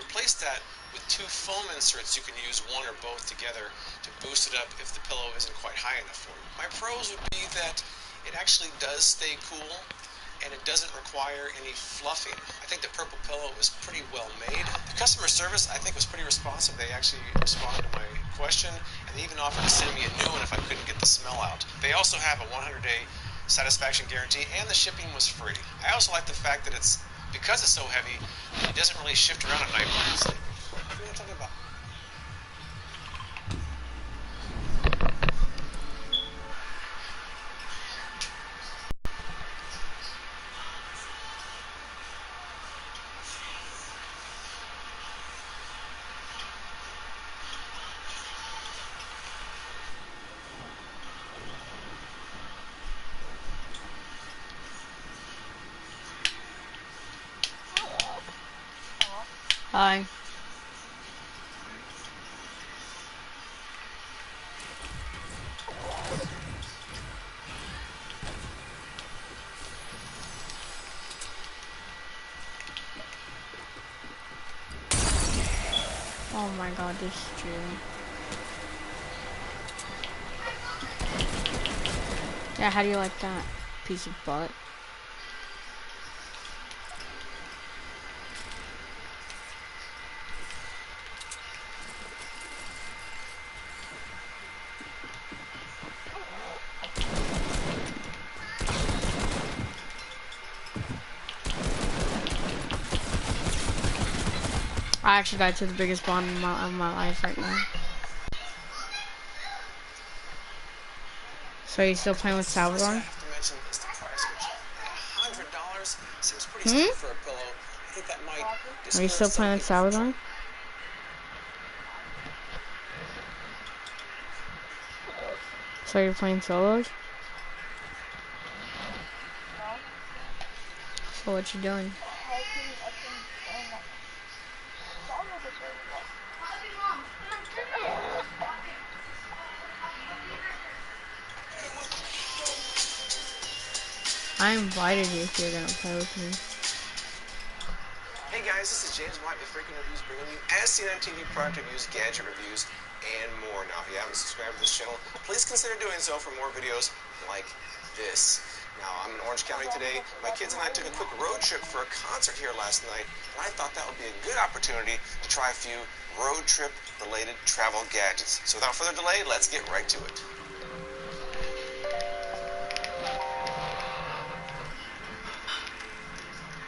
replace that with 2 foam inserts. You can use one or both together to boost it up if the pillow isn't quite high enough for you. My pros would be that it actually does stay cool and it doesn't require any fluffing. I think the purple pillow is pretty well made. The customer service, I think, was pretty responsive. They actually responded to my question, and they even offered to send me a new one if I couldn't get the smell out. They also have a 100-day satisfaction guarantee, and the shipping was free. I also like the fact that because it's so heavy, it doesn't really shift around at night when you sleep. What are you talking about? Hi. Oh my god, this is true. Yeah, how do you like that? Piece of butt. I actually got to the biggest bond of my life right now. So you still playing with Salvador? I have to mention is the price, which $100 seems pretty steep for a pillow. I think that might discourage Are you still playing with some people. Salvador? So you're playing solos? So what you doing? I invited you if you're gonna play with me. Hey guys, this is James White with Freaking Reviews, bringing you as seen on TV product reviews, gadget reviews, and more. Now, if you haven't subscribed to this channel, please consider doing so for more videos like this. Now, I'm in Orange County today. My kids and I took a quick road trip for a concert here last night, and I thought that would be a good opportunity to try a few road trip related travel gadgets. So without further delay, let's get right to it.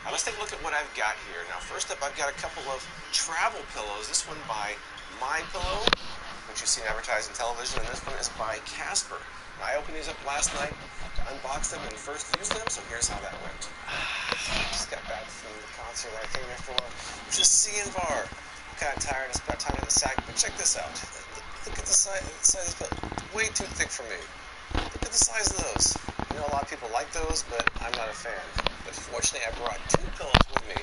Now let's take a look at what I've got here. Now first up, I've got a couple of travel pillows. This one by My Pillow, which you've seen advertised on television, and this one is by Casper. Now, I opened these up last night, unboxed them, and first used them, so here's how that went. Just got back from the concert that I came here for, which is C&VAR. I'm kind of tired, it's about time to the sack, but check this out. Look at the size of this pillow. Way too thick for me. Look at the size of those. I know a lot of people like those, but I'm not a fan. But fortunately, I brought 2 pillows with me.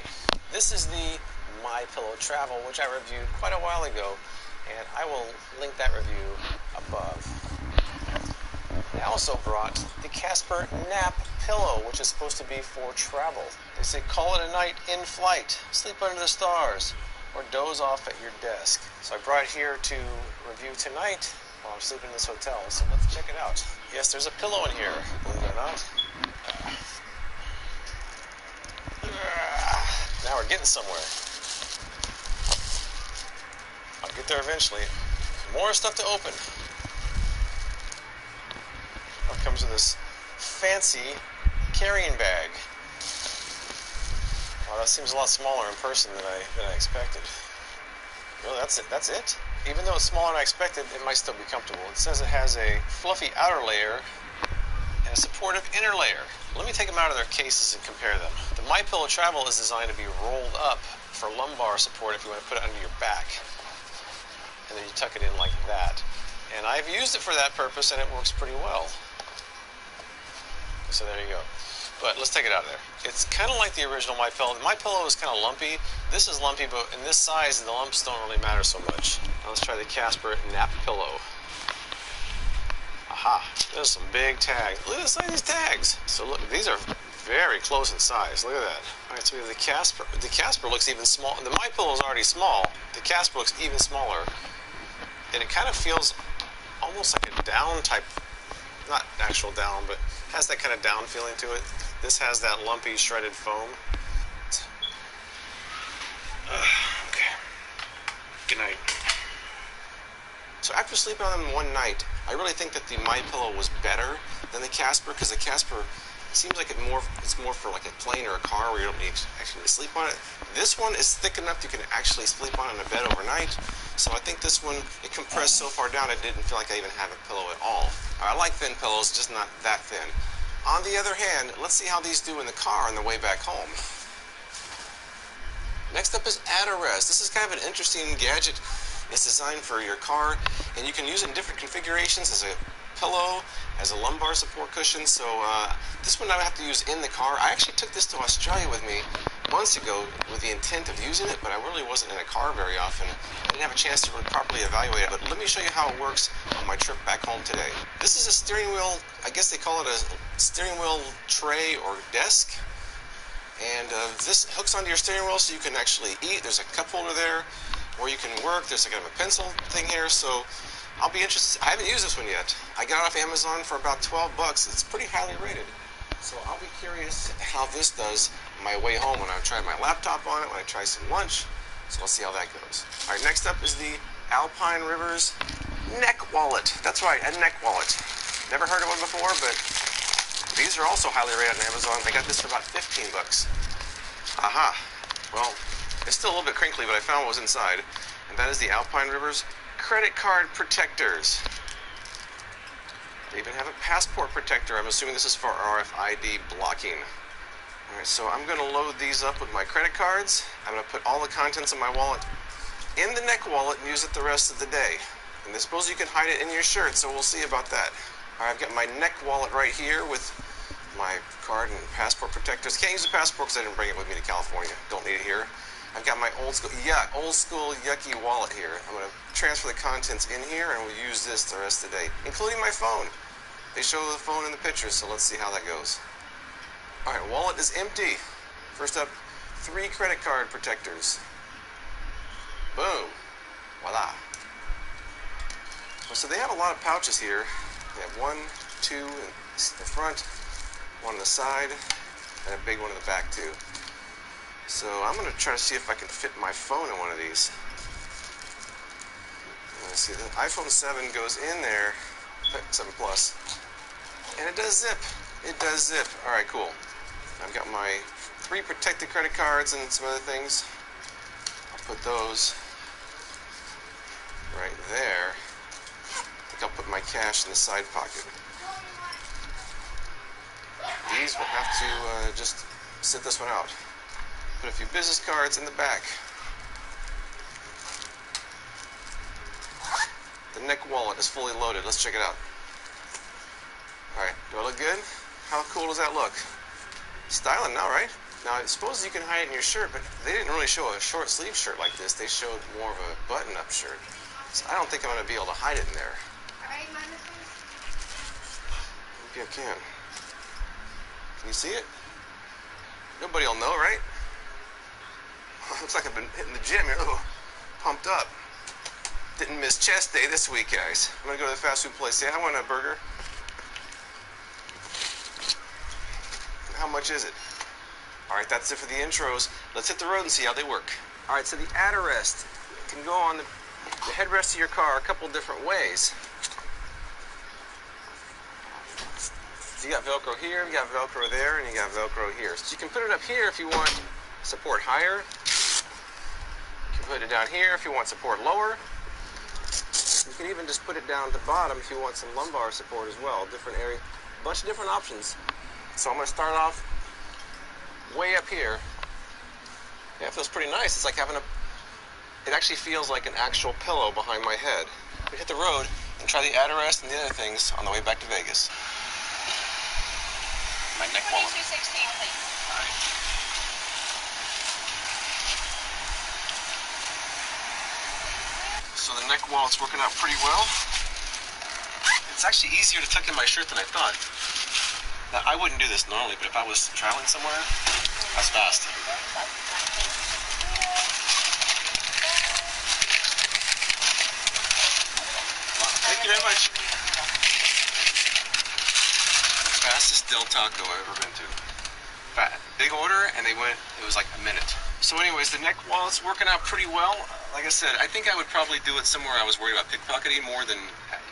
This is the My Pillow Travel, which I reviewed quite a while ago, and I will link that review above. I also brought the Casper Nap Pillow, which is supposed to be for travel. They say call it a night in flight, sleep under the stars, or doze off at your desk. So I brought it here to review tonight while I'm sleeping in this hotel, so let's check it out. Yes, there's a pillow in here, believe it or not. Now we're getting somewhere. I'll get there eventually. More stuff to open. It comes with this fancy carrying bag. Wow, that seems a lot smaller in person than I expected. Really, that's it? That's it? Even though it's smaller than I expected, it might still be comfortable. It says it has a fluffy outer layer and a supportive inner layer. Let me take them out of their cases and compare them. The My Pillow Travel is designed to be rolled up for lumbar support if you want to put it under your back. And then you tuck it in like that. And I've used it for that purpose, and it works pretty well. So there you go. But let's take it out of there. It's kind of like the original My Pillow. My Pillow is kind of lumpy. This is lumpy, but in this size, the lumps don't really matter so much. Now let's try the Casper Nap Pillow. Aha, there's some big tags. Look at the size of these tags. So look, these are very close in size. Look at that. All right, so we have the Casper. The Casper looks even small. The My Pillow is already small. The Casper looks even smaller, and it kind of feels almost like a down type, not actual down, but has that kind of down feeling to it. This has that lumpy shredded foam. Okay. Good night. So after sleeping on them one night, I really think that the My Pillow was better than the Casper, because the Casper seems like it's more for like a plane or a car where you don't actually need to sleep on it. This one is thick enough you can actually sleep on it in a bed overnight. So I think this one, it compressed so far down I didn't feel like I even have a pillow at all. I like thin pillows, just not that thin. On the other hand, let's see how these do in the car on the way back home. Next up is Add-A-Rest. This is kind of an interesting gadget. It's designed for your car, and you can use it in different configurations as a pillow, as a lumbar support cushion. So this one I have to use in the car. I actually took this to Australia with me months ago with the intent of using it, but I really wasn't in a car very often. I didn't have a chance to really properly evaluate it, but let me show you how it works on my trip back home today. This is a steering wheel, I guess they call it a steering wheel tray or desk. And this hooks onto your steering wheel so you can actually eat. There's a cup holder there, or you can work. There's kind of a pencil thing here, so I'll be interested. I haven't used this one yet. I got it off Amazon for about $12. It's pretty highly rated. So I'll be curious how this does on my way home when I try my laptop on it, when I try some lunch. So let's see how that goes. All right, next up is the Alpine Rivers neck wallet. That's right, a neck wallet. Never heard of one before, but these are also highly rated on Amazon. I got this for about $15. Aha. Well, it's still a little bit crinkly, but I found what was inside. And that is the Alpine Rivers credit card protectors. They even have a passport protector. I'm assuming this is for RFID blocking. Alright, so I'm going to load these up with my credit cards. I'm going to put all the contents of my wallet in the neck wallet and use it the rest of the day. And I suppose you can hide it in your shirt, so we'll see about that. Alright, I've got my neck wallet right here with my card and passport protectors. Can't use the passport because I didn't bring it with me to California. Don't need it here. I've got my old school yucky wallet here. I'm going to transfer the contents in here and we'll use this the rest of the day, including my phone. They show the phone in the pictures, so let's see how that goes. Alright, wallet is empty. First up, 3 credit card protectors. Boom. Voila. So they have a lot of pouches here. They have 1, 2 in the front, 1 on the side, and a big one in the back too. So I'm going to try to see if I can fit my phone in one of these. Let's see, the iPhone 7 goes in there, 7 Plus, and it does zip. It does zip. Alright, cool. I've got my 3 protected credit cards and some other things. I'll put those right there. I think I'll put my cash in the side pocket. These will have to just sit this one out. Put a few business cards in the back. The neck wallet is fully loaded. Let's check it out. Alright, do I look good? How cool does that look? Styling now, right? Now, I suppose you can hide it in your shirt, but they didn't really show a short sleeve shirt like this. They showed more of a button-up shirt. So I don't think I'm going to be able to hide it in there. Maybe I can. Can you see it? Nobody will know, right? Looks like I've been hitting the gym here. Oh, pumped up. Didn't miss chest day this week, guys. I'm going to go to the fast food place. Say, I want a burger. How much is it? Alright, that's it for the intros. Let's hit the road and see how they work. Alright, so the Add-A-Rest can go on the headrest of your car a couple different ways. So you got Velcro here, you got Velcro there, and you got Velcro here. So you can put it up here if you want support higher. You can put it down here if you want support lower. You can even just put it down at the bottom if you want some lumbar support as well. Different area, a bunch of different options. So I'm going to start off way up here. Yeah, it feels pretty nice. It's like having it actually feels like an actual pillow behind my head. We hit the road and try the Add-A-Rest and the other things on the way back to Vegas. My neck wallet. 2216, please. All right. So the neck wallet's working out pretty well. It's actually easier to tuck in my shirt than I thought. Now, I wouldn't do this normally, but if I was traveling somewhere, that's fast. Thank you very much. Fastest Del Taco I've ever been to. Big order, and it was like a minute. So anyways, the neck wallet's working out pretty well. Like I said, I think I would probably do it somewhere I was worried about pickpocketing more than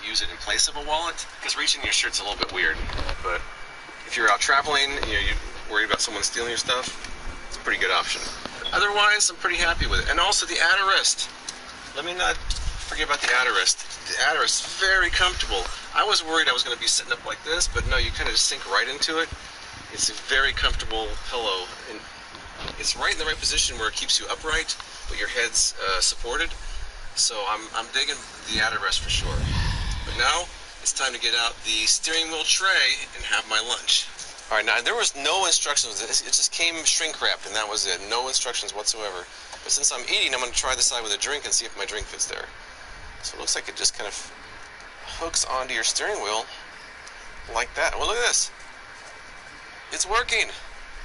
use it in place of a wallet, because reaching your shirt's a little bit weird. But if you're out traveling, you're worried about someone stealing your stuff, it's a pretty good option. Otherwise, I'm pretty happy with it. And also the armrest. Let me not forget about the armrest. The armrest is very comfortable. I was worried I was going to be sitting up like this, but no, you kind of just sink right into it. It's a very comfortable pillow, and it's right in the right position where it keeps you upright, but your head's supported. So I'm digging the armrest for sure. But now it's time to get out the steering wheel tray and have my lunch. All right, now there was no instructions. It just came shrink wrapped, and that was it. No instructions whatsoever. But since I'm eating, I'm going to try this out with a drink and see if my drink fits there. So it looks like it just kind of hooks onto your steering wheel like that. Well, look at this. It's working.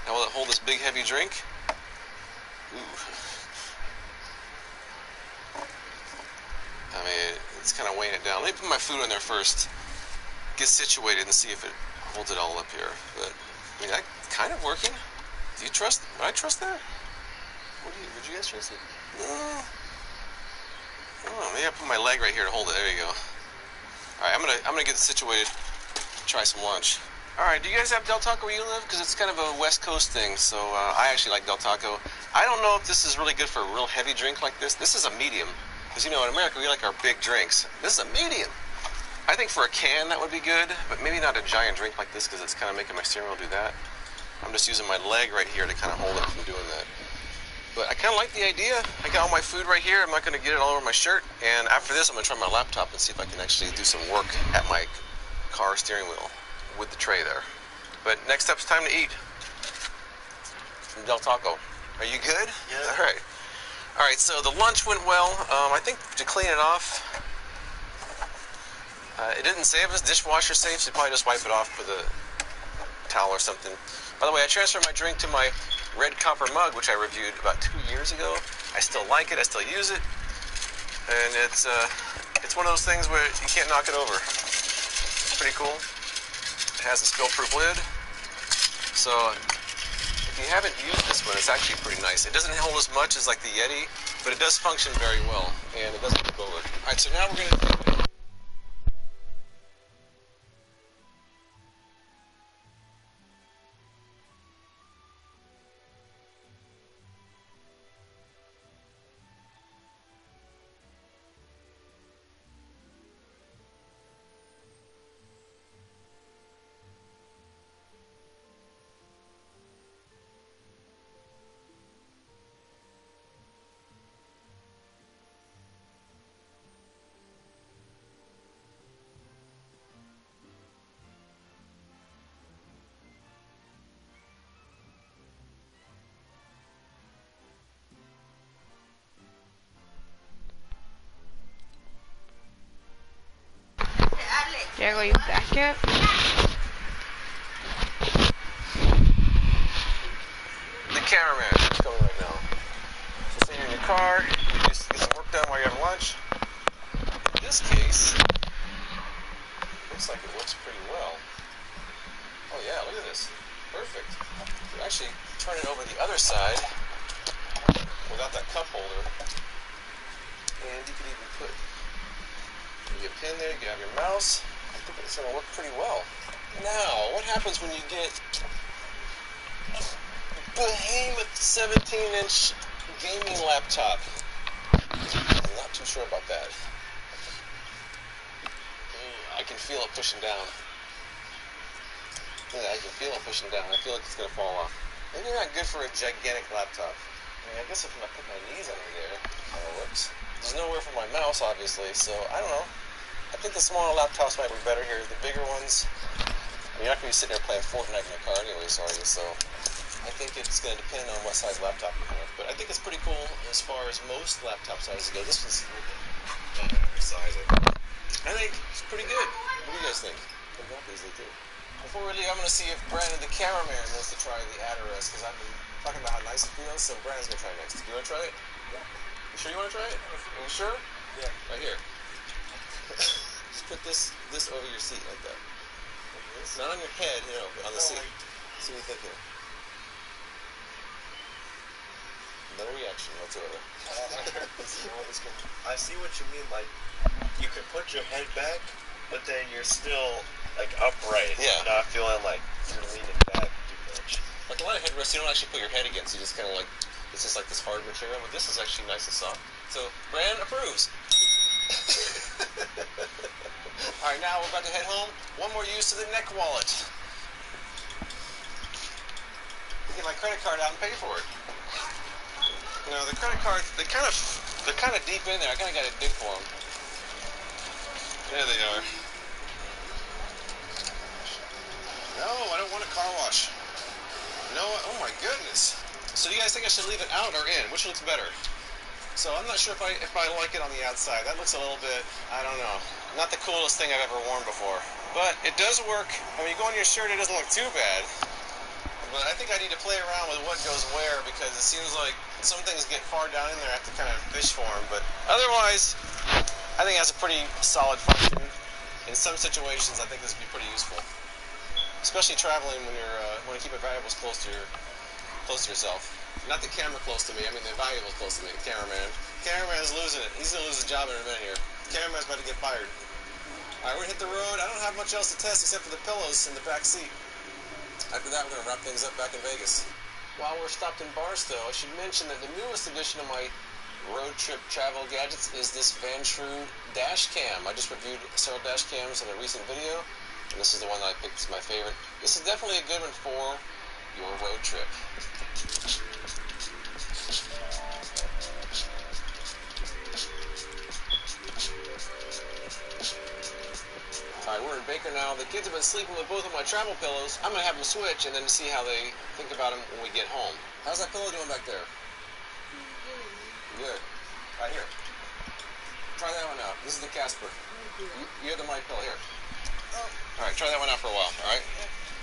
Now will it hold this big heavy drink? Ooh. I mean, it's kind of weighing it down. Let me put my food in there first. Get situated and see if it holds it all up here. But I mean, that's kind of working. Do you trust? Would I trust that? Would you guys trust it? Oh, maybe I put my leg right here to hold it. There you go. All right, I'm gonna get situated. Try some lunch. All right, do you guys have Del Taco where you live? Because it's kind of a West Coast thing, so I actually like Del Taco. I don't know if this is really good for a real heavy drink like this. This is a medium, because in America we like our big drinks. This is a medium. I think for a can that would be good, but maybe not a giant drink like this, because it's kind of making my steering wheel do that. I'm just using my leg right here to kind of hold it from doing that. But I kind of like the idea. I got all my food right here. I'm not going to get it all over my shirt. And after this, I'm going to try my laptop and see if I can actually do some work at my car steering wheel with the tray there. But next up, it's time to eat. From Del Taco. Are you good? Yeah. All right. All right, so the lunch went well. I think to clean it off, it didn't say it was dishwasher safe, so you probably just wipe it off with a towel or something. By the way, I transferred my drink to my red copper mug, which I reviewed about 2 years ago. I still like it. I still use it. And it's one of those things where you can't knock it over. It's pretty cool. It has a spill-proof lid. So if you haven't used this one, it's actually pretty nice. It doesn't hold as much as like the Yeti, but it does function very well, and it doesn't tip over. All right, so now we're going to Diego, you back yet? the cameraman is coming right now. So say you're in your car, you just get some work done while you're having lunch. In this case, looks like it works pretty well. Oh yeah, look at this. Perfect. You actually turn it over the other side without that cup holder. And you can even put a pin there, you can have your mouse. I think it's going to work pretty well. Now, what happens when you get behemoth 17-inch gaming laptop? I'm not too sure about that. I can feel it pushing down. Yeah, I can feel it pushing down. I feel like it's going to fall off. Maybe not good for a gigantic laptop. I mean, I guess if I put my knees under there, it kind of works. There's nowhere for my mouse, obviously, so I don't know. I think the smaller laptops might be better here. The bigger ones, you're not going to be sitting there playing Fortnite in your car anyways, are you? So I think it's going to depend on what size laptop you have. But I think it's pretty cool as far as most laptop sizes go. This one's a little bit size. I think it's pretty good. What do you guys think? It'll go up easily too. Before we leave, I'm going to see if Brandon, the cameraman, wants to try the Adderest, because I've been talking about how nice it feels, so Brandon's going to try it next. Do you want to try it? Yeah. You sure you want to try it? Are you sure? Yeah. Right here. Just put this over your seat like that. Not on your head, but on the seat. See what you think here. No reaction whatsoever. I see what you mean. Like, you can put your head back, but then you're still like upright. Yeah. Not feeling like you're leaning back too much. Like a lot of headrests, you don't actually put your head against. You just kind of like, it's just like this hard material. But this is actually nice and soft. So Brandon approves. All right, now we're about to head home. One more use to the neck wallet. Get my credit card out and pay for it. The credit cards, they're kind of deep in there. I kind of got to dig for them. There they are. No, I don't want a car wash. No, oh my goodness. So do you guys think I should leave it out or in? Which looks better? So I'm not sure if I like it on the outside. That looks a little bit, I don't know, not the coolest thing I've ever worn before. But it does work. I mean, you go on your shirt, it doesn't look too bad. But I think I need to play around with what goes where, because it seems like some things get far down in there. I have to kind of fish for them. But otherwise, I think it has a pretty solid function. In some situations, I think this would be pretty useful, especially traveling when you want to keep your valuables close to yourself. Not the camera close to me. I mean the valuables close to me. The cameraman. Cameraman's losing it. He's gonna lose his job in a minute here. Cameraman's about to get fired. All right, we're gonna hit the road. I don't have much else to test except for the pillows in the back seat. After that, we're going to wrap things up back in Vegas. While we're stopped in Barstow, I should mention that the newest addition of my road trip travel gadgets is this Vantrue dash cam. I just reviewed several dash cams in a recent video, and this is the one that I picked as my favorite. This is definitely a good one for your road trip. Alright, we're in Baker now. The kids have been sleeping with both of my travel pillows. I'm going to have them switch and then see how they think about them when we get home. How's that pillow doing back there? Good. Right here. Try that one out. This is the Casper. You're the my pillow. Here. Alright, try that one out for a while. Alright?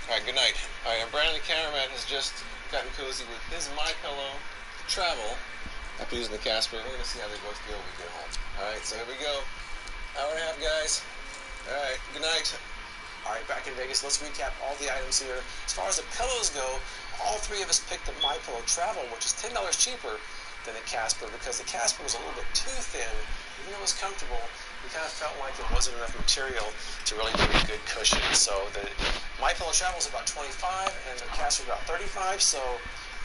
Alright, good night. Alright, and Brandon the cameraman has just gotten cozy with his my pillow to travel. After using the Casper, we're going to see how they both feel when we get home. Alright, so here we go. Hour and a half, guys. Alright, good night. Alright, back in Vegas, let's recap all the items here. As far as the pillows go, all three of us picked the MyPillow Travel, which is $10 cheaper than the Casper, because the Casper was a little bit too thin. Even though it was comfortable, we kind of felt like it wasn't enough material to really give a good cushion. So the MyPillow Travel is about $25, and the Casper is about $35, so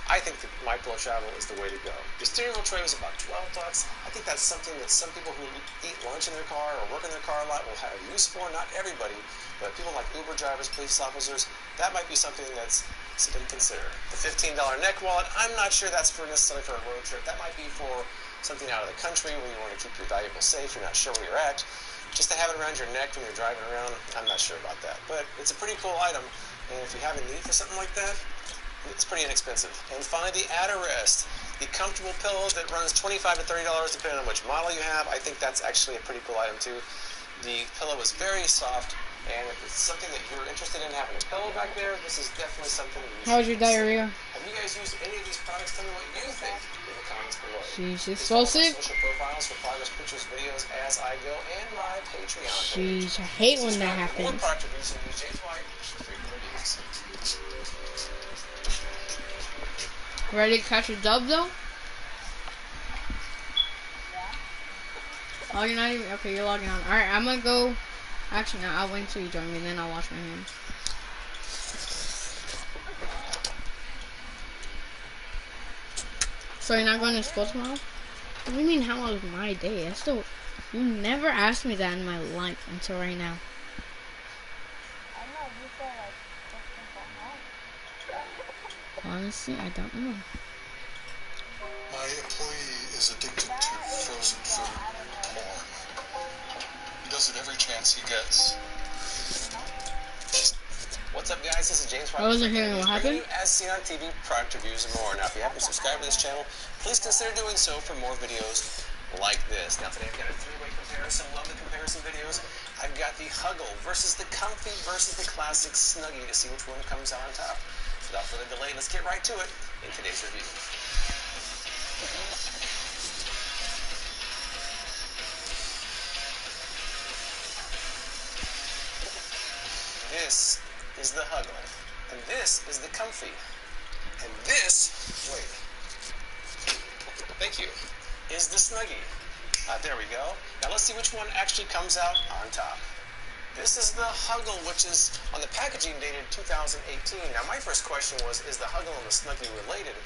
I think the MyPillow Travel is the way to go. The steering wheel tray was about $12. I think that's something that some people who eat lunch in their car or work in their car a lot will have use for. Not everybody, but people like Uber drivers, police officers, that might be something that's something to consider. The $15 neck wallet, I'm not sure that's necessarily for a road trip. That might be for something out of the country where you want to keep your valuables safe, you're not sure where you're at. Just to have it around your neck when you're driving around, I'm not sure about that. But it's a pretty cool item, and if you have a need for something like that, it's pretty inexpensive. And finally, the Adderest, the comfortable pillow that runs $25 to $30 depending on which model you have. I think that's actually a pretty cool item too. The pillow is very soft, and if it's something that you're interested in having a pillow back there, this is definitely something that you should. How's your diarrhea? Have you guys used any of these products? Tell me what you think in the comments below. She's Follow my explosive. social profiles for progress pictures, videos as I go, and my Patreon page. Sheesh, I hate when that More happens. product reviews and use James White. Reviews. Ready to catch a dub though? Oh, you're not even. Okay, you're logging on. Alright, I'm gonna go. Actually, no, I'll wait until you join me, then I'll wash my hands. So you're not going to school tomorrow? What do you mean, how was my day? I still. You never asked me that in my life until right now. Honestly, I don't know. My employee is addicted to frozen food porn. He does it every chance he gets. What's up, guys? This is James. I wasn't hearing what happened. As seen on TV, product reviews, and more. Now, if you haven't subscribed to this channel, please consider doing so for more videos like this. Now today I've got a three-way comparison. Love the comparison videos. I've got the Huggle versus the Comfy versus the Classic Snuggie to see which one comes out on top. Without further delay, let's get right to it in today's review. This is the Huggle, and this is the Comfy, and this, wait, thank you, is the Snuggie. There we go. Now let's see which one actually comes out on top. This is the Huggle, which is on the packaging dated 2018. Now my first question was, is the Huggle and the Snuggie related?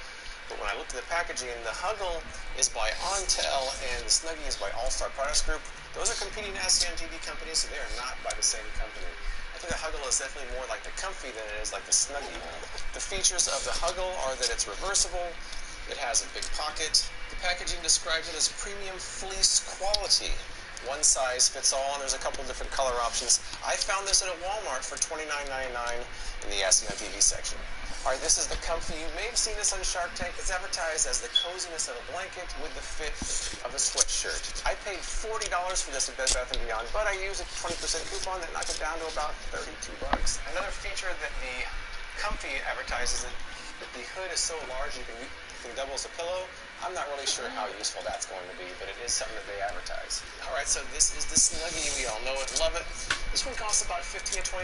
But when I looked at the packaging, the Huggle is by Ontel and the Snuggie is by All-Star Products Group. Those are competing ASEAN TV companies, so they are not by the same company. I think the Huggle is definitely more like the Comfy than it is like the Snuggie. The features of the Huggle are that it's reversible, it has a big pocket. The packaging describes it as premium fleece quality. One size fits all, and there's a couple different color options. I found this at a Walmart for $29.99 in the ASEAN TV section. All right, this is the Comfy. You may have seen this on Shark Tank. It's advertised as the coziness of a blanket with the fit of a sweatshirt. I paid $40 for this at Bed Bath & Beyond, but I used a 20% coupon that knocked it down to about $32. Another feature that the Comfy advertises is that the hood is so large you can double as a pillow. I'm not really sure how useful that's going to be, but it is something that they advertise. All right, so this is the Snuggie. We all know it, love it. This one costs about $15 to $20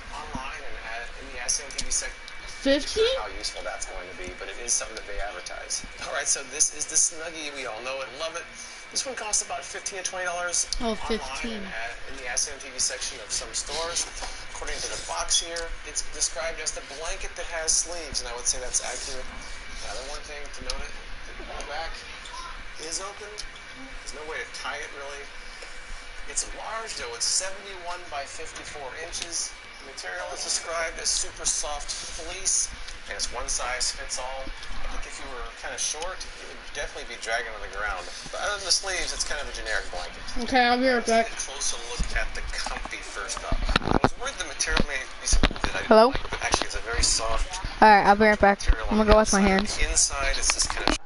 online and in the ASEAN TV section. 50? How useful that's going to be, but it is something that they advertise. All right, so this is the Snuggie. We all know it, love it. This one costs about $15 to $20 Oh, online and in the ASEAN TV section of some stores. According to the box here, it's described as the blanket that has sleeves, and I would say that's accurate. Now, the one thing to note, the back is open. There's no way to tie it, really. It's large, though. It's 71 by 54 inches. The material is described as super soft fleece, and it's one size fits all. I think if you were kind of short, it would definitely be dragging on the ground. But other than the sleeves, it's kind of a generic blanket. Okay, I'll be right back. Let's take a closer look at the Comfy first up. I was worried the material may be something that I Hello? didn't like, but actually it's a very soft Alright, I'll be right back. material. I'm gonna go wash my hands. Inside, it's this kind of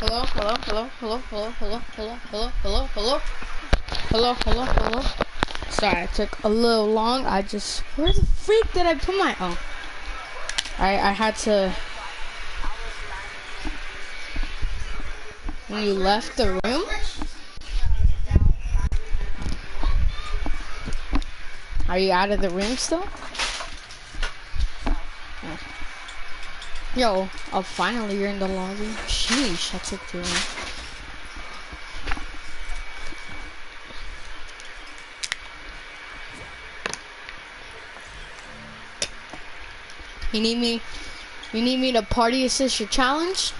Hello, hello, hello, hello, hello, hello, hello, hello, hello, hello, hello, hello, hello. Sorry, it took a little long. Where the freak did I put my, oh. I had to, when you left the room? Are you out of the room still? Oh. Yo, oh, finally you're in the lobby. Sheesh, that took too long. You need me to party assist your challenge?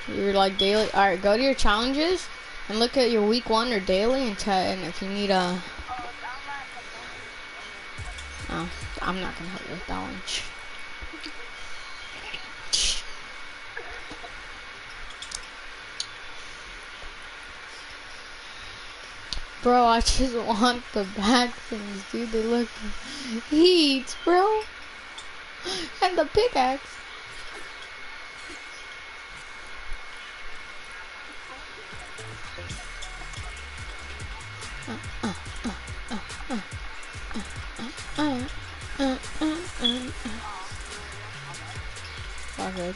You're like daily. Alright, go to your challenges and look at your week 1 or daily and if you need a... Oh, I'm not gonna help you with that one. Bro, I just want the back things, dude. They look heat, bro. And the pickaxe. Okay.